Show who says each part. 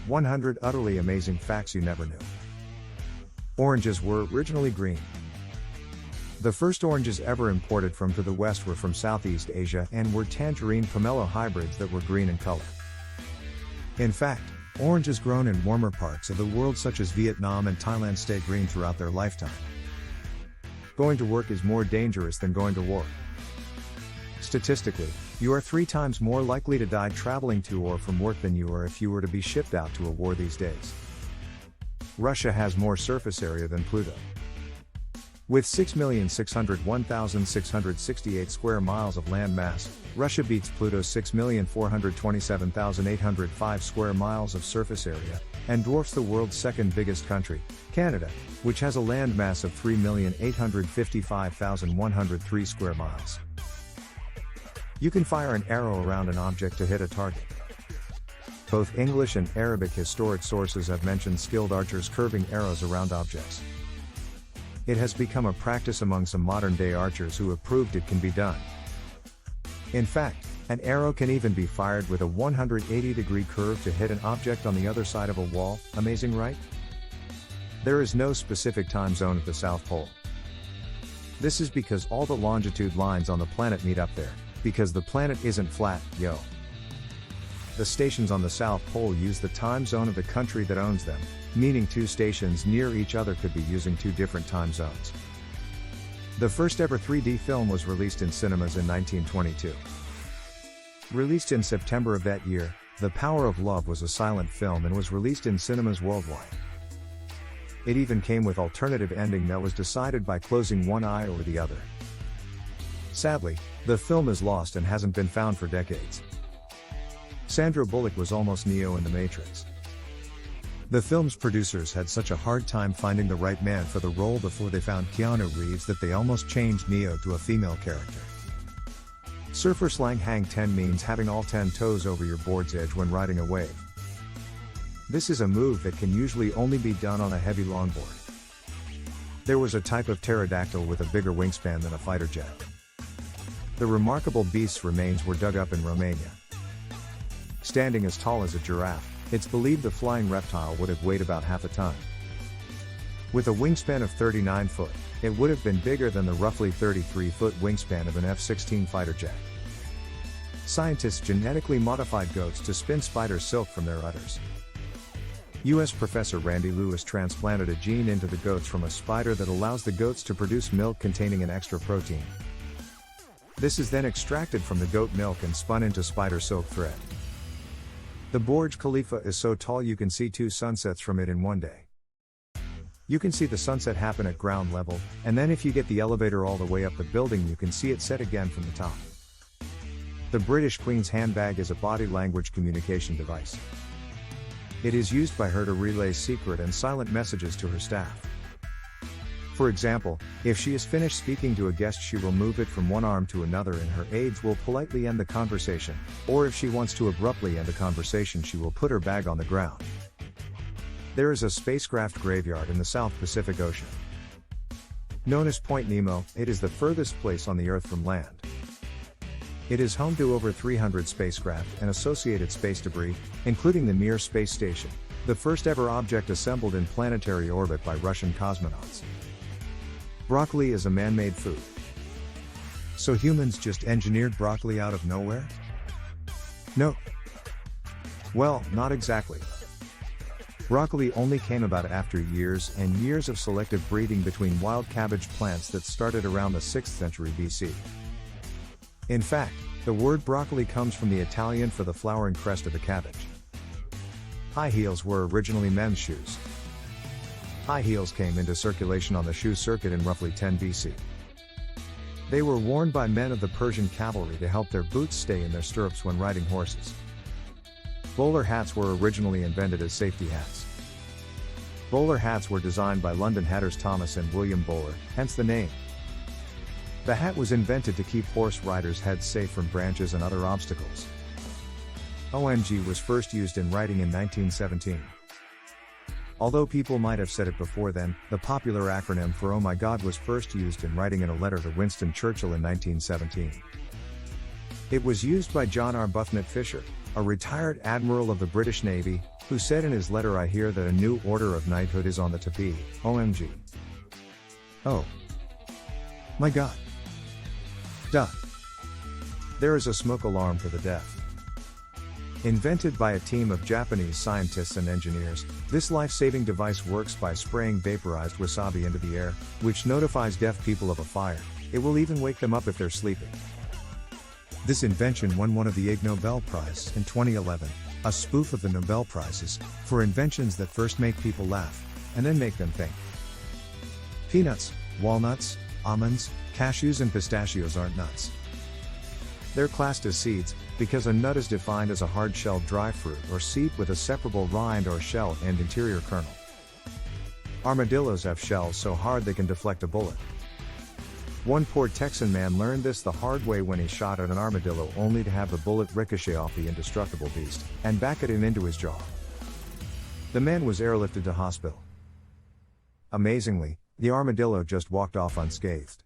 Speaker 1: 100 Utterly Amazing Facts You Never Knew. Oranges were originally green. The first oranges ever imported from to the west were from Southeast Asia and were tangerine pomelo hybrids that were green in color. In fact, oranges grown in warmer parts of the world such as Vietnam and Thailand stay green throughout their lifetime. Going to work is more dangerous than going to war. Statistically, you are 3 times more likely to die traveling to or from work than you are if you were to be shipped out to a war these days. Russia has more surface area than Pluto. With 6,601,668 square miles of land mass, Russia beats Pluto's 6,427,805 square miles of surface area, and dwarfs the world's second biggest country, Canada, which has a land mass of 3,855,103 square miles. You can fire an arrow around an object to hit a target. Both English and Arabic historic sources have mentioned skilled archers curving arrows around objects. It has become a practice among some modern-day archers who have proved it can be done. In fact, an arrow can even be fired with a 180-degree curve to hit an object on the other side of a wall. Amazing, right? There is no specific time zone at the South Pole. This is because all the longitude lines on the planet meet up there, because the planet isn't flat, yo. The stations on the South Pole use the time zone of the country that owns them, meaning 2 stations near each other could be using 2 different time zones. The first ever 3D film was released in cinemas in 1922. Released in September of that year, The Power of Love was a silent film and was released in cinemas worldwide. It even came with alternative ending that was decided by closing one eye or the other. Sadly, the film is lost and hasn't been found for decades. Sandra Bullock was almost Neo in The Matrix. The film's producers had such a hard time finding the right man for the role before they found Keanu Reeves that they almost changed Neo to a female character. Surfer slang hang 10 means having all 10 toes over your board's edge when riding a wave. This is a move that can usually only be done on a heavy longboard. There was a type of pterodactyl with a bigger wingspan than a fighter jet. The remarkable beast's remains were dug up in Romania. Standing as tall as a giraffe, it's believed the flying reptile would have weighed about half a ton. With a wingspan of 39 foot, it would have been bigger than the roughly 33-foot wingspan of an F-16 fighter jet. Scientists genetically modified goats to spin spider silk from their udders. U.S. Professor Randy Lewis transplanted a gene into the goats from a spider that allows the goats to produce milk containing an extra protein. This is then extracted from the goat milk and spun into spider silk thread. The Burj Khalifa is so tall you can see 2 sunsets from it in one day. You can see the sunset happen at ground level, and then if you get the elevator all the way up the building you can see it set again from the top. The British Queen's handbag is a body language communication device. It is used by her to relay secret and silent messages to her staff. For example, if she is finished speaking to a guest she will move it from one arm to another and her aides will politely end the conversation, or if she wants to abruptly end a conversation she will put her bag on the ground. There is a spacecraft graveyard in the South Pacific Ocean. Known as Point Nemo, it is the furthest place on the Earth from land. It is home to over 300 spacecraft and associated space debris, including the Mir space station, the first ever object assembled in planetary orbit by Russian cosmonauts. Broccoli is a man-made food. So humans just engineered broccoli out of nowhere? No. Well, not exactly. Broccoli only came about after years and years of selective breeding between wild cabbage plants that started around the 6th century BC. In fact, the word broccoli comes from the Italian for the flowering crest of a cabbage. High heels were originally men's shoes. High heels came into circulation on the shoe circuit in roughly 10 BC. They were worn by men of the Persian cavalry to help their boots stay in their stirrups when riding horses. Bowler hats were originally invented as safety hats. Bowler hats were designed by London hatters Thomas and William Bowler, hence the name. The hat was invented to keep horse riders' heads safe from branches and other obstacles. OMG was first used in writing in 1917. Although people might have said it before then, the popular acronym for Oh My God was first used in writing in a letter to Winston Churchill in 1917. It was used by John Arbuthnot Fisher, a retired admiral of the British Navy, who said in his letter, "I hear that a new order of knighthood is on the tapis, OMG. Oh. My God. Duh. There is a smoke alarm for the deaf." Invented by a team of Japanese scientists and engineers, this life-saving device works by spraying vaporized wasabi into the air, which notifies deaf people of a fire. It will even wake them up if they're sleeping. This invention won one of the Ig Nobel Prize in 2011, a spoof of the Nobel Prizes, for inventions that first make people laugh, and then make them think. Peanuts, walnuts, almonds, cashews and pistachios aren't nuts. They're classed as seeds, because a nut is defined as a hard-shelled dry fruit or seed with a separable rind or shell and interior kernel. Armadillos have shells so hard they can deflect a bullet. One poor Texan man learned this the hard way when he shot at an armadillo, only to have the bullet ricochet off the indestructible beast and back at him into his jaw. The man was airlifted to hospital. Amazingly, the armadillo just walked off unscathed.